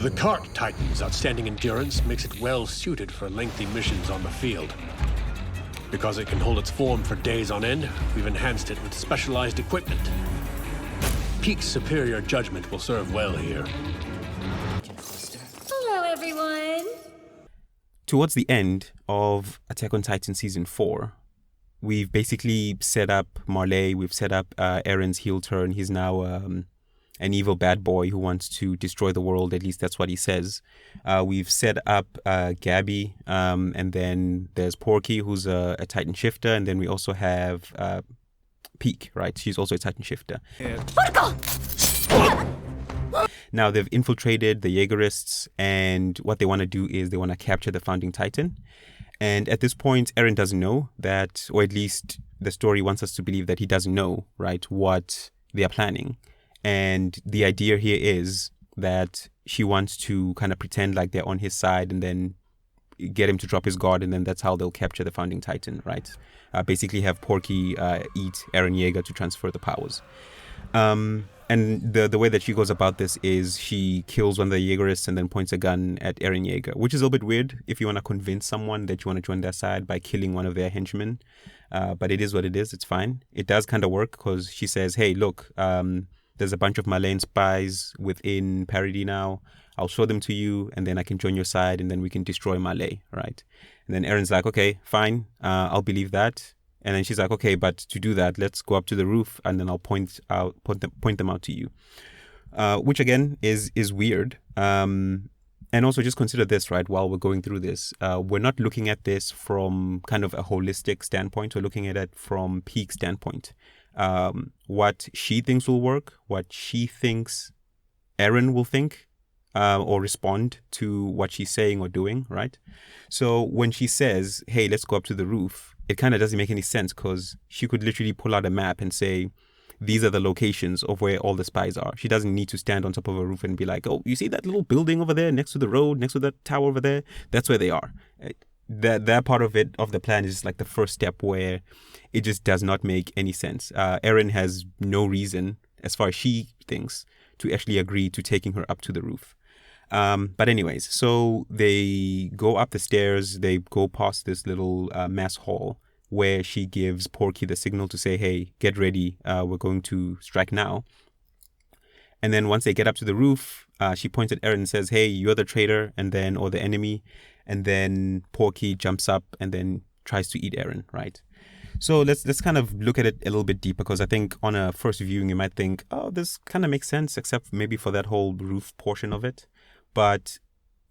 The Carte Titan's outstanding endurance makes it well suited for lengthy missions on the field. Because it can hold its form for days on end, we've enhanced it with specialized equipment. Peak's superior judgment will serve well here. Hello, everyone. Towards the end of Attack on Titan Season 4, we've basically set up Marley, we've set up Eren's heel turn. He's now an evil bad boy who wants to destroy the world, at least that's what he says. We've set up Gabby, and then there's Porky, who's a Titan shifter, and then we also have Peak, right? She's also a Titan shifter. Now they've infiltrated the Jaegerists, and what they want to do is they want to capture the founding Titan. And at this point, Eren doesn't know that, or at least the story wants us to believe that he doesn't know, right, what they are planning. And the idea here is that she wants to kind of pretend like they're on his side and then get him to drop his guard, and then that's how they'll capture the founding Titan, right? Basically have Porky eat Eren Yeager to transfer the powers. And the way that she goes about this is she kills one of the Jaegerists and then points a gun at Eren Yeager, which is a little bit weird if you want to convince someone that you want to join their side by killing one of their henchmen. But it is what it is. It's fine. It does kind of work because she says, hey, look, there's a bunch of Malayan spies within Parody now. I'll show them to you, and then I can join your side, and then we can destroy Malay, right? And then Eren's like, okay, fine, I'll believe that. And then she's like, okay, but to do that, let's go up to the roof, and then I'll point them out to you. Which again is weird. And also just consider this, right? While we're going through this, we're not looking at this from kind of a holistic standpoint. We're looking at it from Peak's standpoint. What she thinks will work, what she thinks Eren will think, or respond to what she's saying or doing, right? So when she says, hey, let's go up to the roof, it kind of doesn't make any sense because she could literally pull out a map and say, these are the locations of where all the spies are. She doesn't need to stand on top of a roof and be like, oh, you see that little building over there next to the road, next to that tower over there? That's where they are. That part of it, of the plan, is like the first step where it just does not make any sense. Eren has no reason, as far as she thinks, to actually agree to taking her up to the roof. But anyways, so they go up the stairs, they go past this little mess hall where she gives Porky the signal to say, hey, get ready, we're going to strike now. And then once they get up to the roof, she points at Eren and says, hey, you're the traitor, or the enemy. And then Porky jumps up and then tries to eat Eren, right? So let's kind of look at it a little bit deeper, because I think on a first viewing you might think, oh, this kind of makes sense, except maybe for that whole roof portion of it. But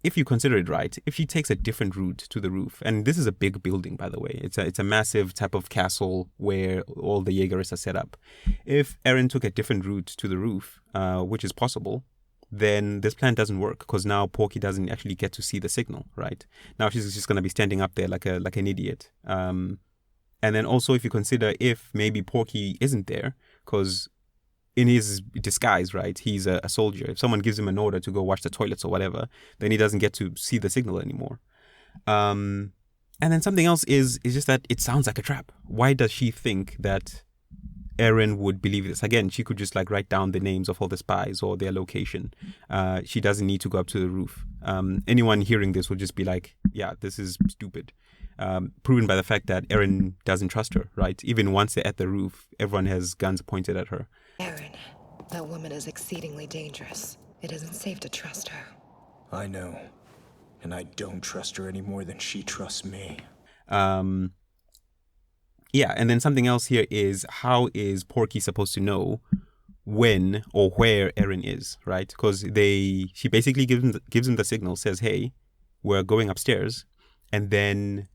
if you consider it right, if she takes a different route to the roof, and this is a big building, by the way, it's a massive type of castle where all the Jaegerists are set up. If Eren took a different route to the roof, which is possible, then this plan doesn't work, because now Porky doesn't actually get to see the signal, right? Now she's just going to be standing up there like an idiot. And then also if you consider if maybe Porky isn't there, because in his disguise, right, he's a soldier. If someone gives him an order to go wash the toilets or whatever, then he doesn't get to see the signal anymore. And then something else is just that it sounds like a trap. Why does she think that Eren would believe this? Again, she could just like write down the names of all the spies or their location. She doesn't need to go up to the roof. Anyone hearing this will just be like, yeah, this is stupid. Proven by the fact that Eren doesn't trust her, right? Even once they're at the roof, everyone has guns pointed at her. Eren, that woman is exceedingly dangerous. It isn't safe to trust her. I know. And I don't trust her any more than she trusts me. Yeah, and then something else here is, how is Porky supposed to know when or where Eren is, right? Because she basically gives him the signal, says, hey, we're going upstairs. And then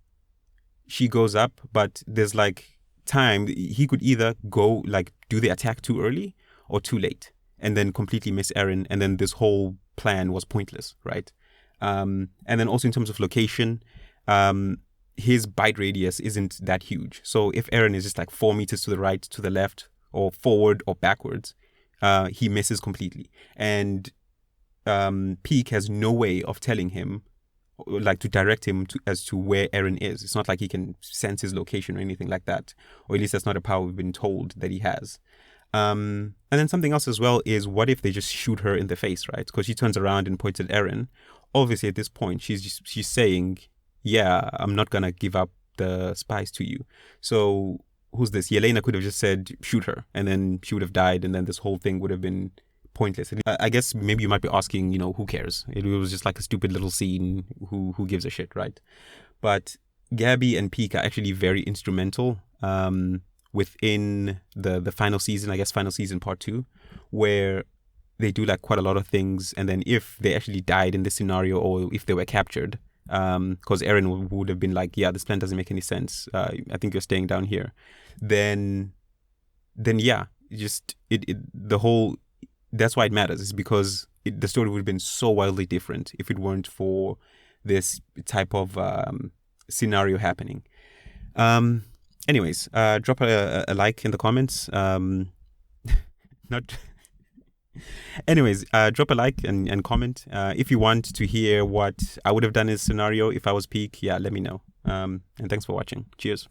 she goes up, but there's like time. He could either go like do the attack too early or too late and then completely miss Eren. And then this whole plan was pointless, right? And then also in terms of location, his bite radius isn't that huge. So if Eren is just like 4 meters to the right, to the left, or forward or backwards, he misses completely. And Peak has no way of telling him, like to direct him as to where Eren is. It's not like he can sense his location or anything like that. Or at least that's not a power we've been told that he has. And then something else as well is, what if they just shoot her in the face, right? Because she turns around and points at Eren. Obviously, at this point, she's saying, yeah, I'm not going to give up the spies to you. So who's this? Yelena could have just said, shoot her, and then she would have died, and then this whole thing would have been pointless. And I guess maybe you might be asking, who cares? It was just like a stupid little scene. Who gives a shit, right? But Gabby and Peek are actually very instrumental within the final season, I guess final season part 2, where they do like quite a lot of things. And then if they actually died in this scenario, or if they were captured, because Eren would have been like, yeah, this plan doesn't make any sense. I think you're staying down here. Then yeah, just the whole, that's why it matters, is because the story would have been so wildly different if it weren't for this type of scenario happening. Anyways, drop a like in the comments. Not. Anyways, drop a like and comment. If you want to hear what I would have done in this scenario if I was Peak, yeah, let me know. And thanks for watching. Cheers.